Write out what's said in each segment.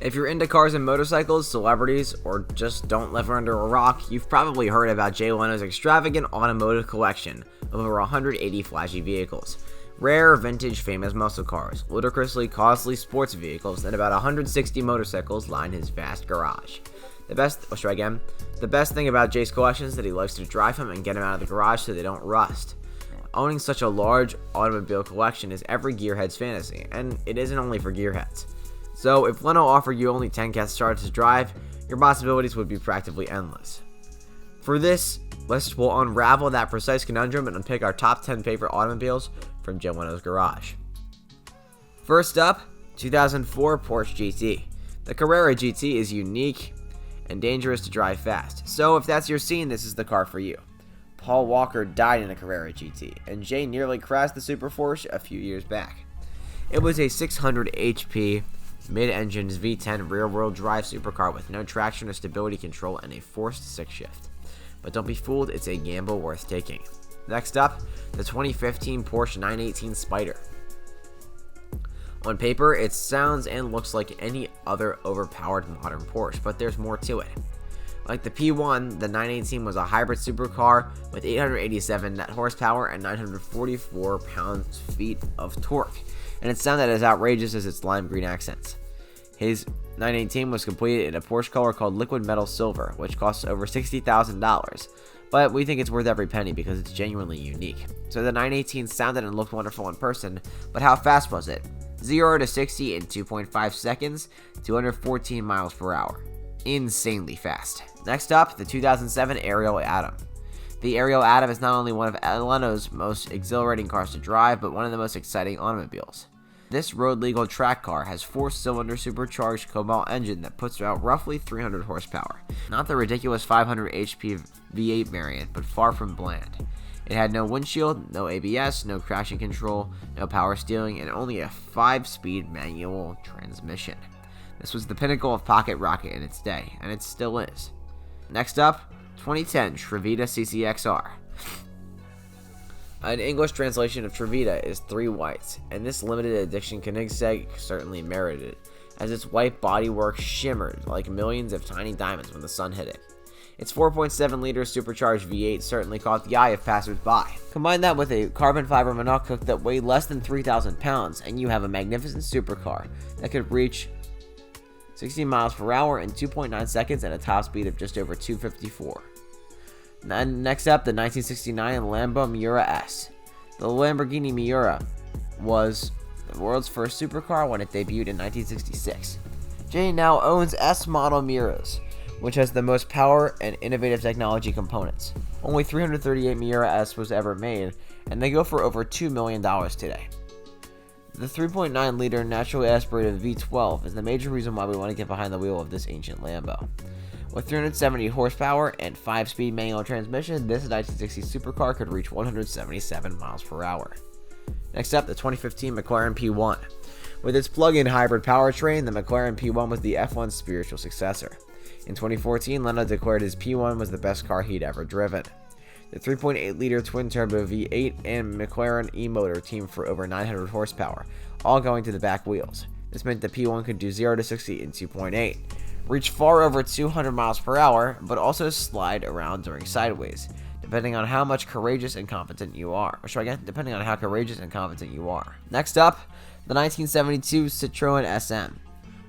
If you're into cars and motorcycles, celebrities, or just don't live under a rock, you've probably heard about Jay Leno's extravagant automotive collection of over 180 flashy vehicles. Rare, vintage, famous muscle cars, ludicrously costly sports vehicles, and about 160 motorcycles line his vast garage. The best thing about Jay's collection is that he likes to drive them and get them out of the garage so they don't rust. Owning such a large automobile collection is every gearhead's fantasy, and it isn't only for gearheads. So if Leno offered you only 10 cat starts to drive, your possibilities would be practically endless. For this list, we'll unravel that precise conundrum and unpick our top 10 favorite automobiles from Jay Leno's garage. First up, 2004 Porsche GT. The Carrera GT is unique and dangerous to drive fast, so if that's your scene, this is the car for you. Paul Walker died in a Carrera GT, and Jay nearly crashed the Super Porsche a few years back. It was a 600 HP mid-engine V10 rear-wheel drive supercar with no traction or stability control and a forced stick-shift. But don't be fooled, it's a gamble worth taking. Next up, the 2015 Porsche 918 Spyder. On paper, it sounds and looks like any other overpowered modern Porsche, but there's more to it. Like the P1, the 918 was a hybrid supercar with 887 net horsepower and 944 pounds-feet of torque, and it sounded as outrageous as its lime green accents. His 918 was completed in a Porsche color called Liquid Metal Silver, which costs over $60,000, but we think it's worth every penny because it's genuinely unique. So the 918 sounded and looked wonderful in person, but how fast was it? 0 to 60 in 2.5 seconds, 214 miles per hour. Insanely fast. Next up, the 2007 Ariel Atom. The Ariel Atom is not only one of Leno's most exhilarating cars to drive, but one of the most exciting automobiles. This road-legal track car has 4-cylinder supercharged Cobalt engine that puts out roughly 300 horsepower. Not the ridiculous 500 HP V8 variant, but far from bland. It had no windshield, no ABS, no traction control, no power steering, and only a 5-speed manual transmission. This was the pinnacle of pocket rocket in its day, and it still is. Next up, 2010 Trevita CCXR. An English translation of Trevita is 3 whites, and this limited edition Koenigsegg certainly merited it, as its white bodywork shimmered like millions of tiny diamonds when the sun hit it. Its 4.7-liter supercharged V8 certainly caught the eye of passers-by. Combine that with a carbon fiber monocoque that weighed less than 3,000 pounds, and you have a magnificent supercar that could reach 60 miles per hour in 2.9 seconds at a top speed of just over 254. And next up, the 1969 Lambo Miura S. The Lamborghini Miura was the world's first supercar when it debuted in 1966. Jay now owns S model Miuras, which has the most power and innovative technology components. Only 338 Miura S was ever made, and they go for over $2 million today. The 3.9-liter naturally aspirated V12 is the major reason why we want to get behind the wheel of this ancient Lambo. With 370 horsepower and 5-speed manual transmission, this 1960 supercar could reach 177 miles per hour. Next up, the 2015 McLaren P1. With its plug-in hybrid powertrain, the McLaren P1 was the F1's spiritual successor. In 2014, Leno declared his P1 was the best car he'd ever driven. The 3.8-liter twin-turbo V8 and McLaren e-motor teamed for over 900 horsepower, all going to the back wheels. This meant the P1 could do 0 to 60 in 2.8, reach far over 200 miles per hour, but also slide around during sideways, depending on how much courageous and confident you are. Depending on how courageous and confident you are. Next up, the 1972 Citroën SM.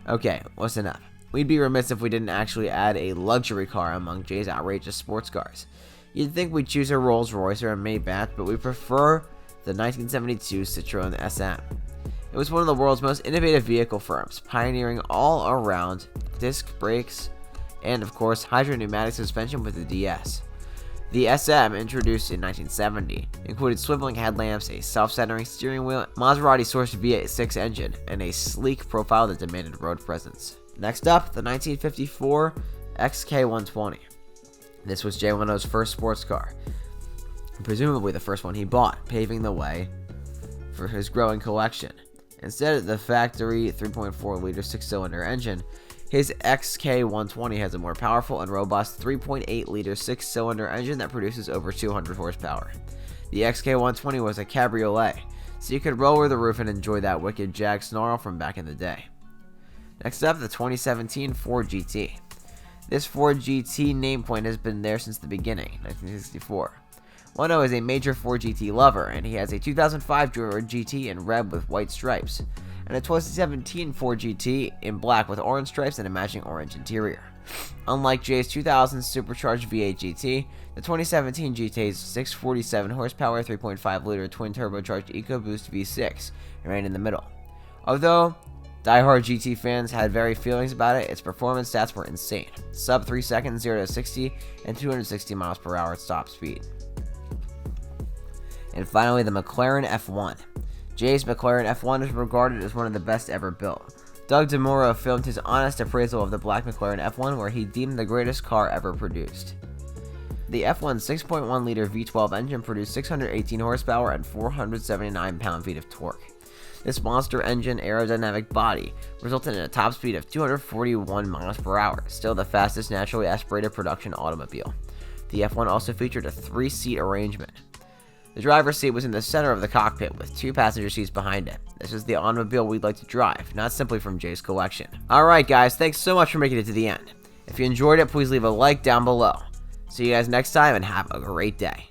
Okay, listen up. We'd be remiss if we didn't actually add a luxury car among Jay's outrageous sports cars. You'd think we'd choose a Rolls-Royce or a Maybach, but we prefer the 1972 Citroën SM. It was one of the world's most innovative vehicle firms, pioneering all-around disc brakes and, of course, hydropneumatic suspension with the DS. The SM, introduced in 1970, included swiveling headlamps, a self-centering steering wheel, Maserati-sourced V6 engine, and a sleek profile that demanded road presence. Next up, the 1954 XK120. This was Jay Leno's first sports car, presumably the first one he bought, paving the way for his growing collection. Instead of the factory 3.4-liter 6-cylinder engine, his XK120 has a more powerful and robust 3.8-liter 6-cylinder engine that produces over 200 horsepower. The XK120 was a cabriolet, so you could roll over the roof and enjoy that wicked Jag snarl from back in the day. Next up, the 2017 Ford GT. This Ford GT nameplate has been there since the beginning, 1964. Leno is a major Ford GT lover, and he has a 2005 GT in red with white stripes, and a 2017 Ford GT in black with orange stripes and a matching orange interior. Unlike Jay's 2000 supercharged V8 GT, the 2017 GT's 647 horsepower 3.5-liter twin-turbocharged EcoBoost V6 remained in the middle. Although diehard GT fans had varied feelings about it, its performance stats were insane. Sub 3 seconds 0 to 60 and 260 miles per hour at top speed. And finally, the McLaren F1. Jay's McLaren F1 is regarded as one of the best ever built. Doug DeMuro filmed his honest appraisal of the black McLaren F1, where he deemed the greatest car ever produced. The F1's 6.1-liter V12 engine produced 618 horsepower and 479 pound-feet of torque. This monster engine aerodynamic body resulted in a top speed of 241 miles per hour, still the fastest naturally aspirated production automobile. The F1 also featured a 3-seat arrangement. The driver's seat was in the center of the cockpit with 2 passenger seats behind it. This is the automobile we'd like to drive, not simply from Jay's collection. Alright guys, thanks so much for making it to the end. If you enjoyed it, please leave a like down below. See you guys next time and have a great day.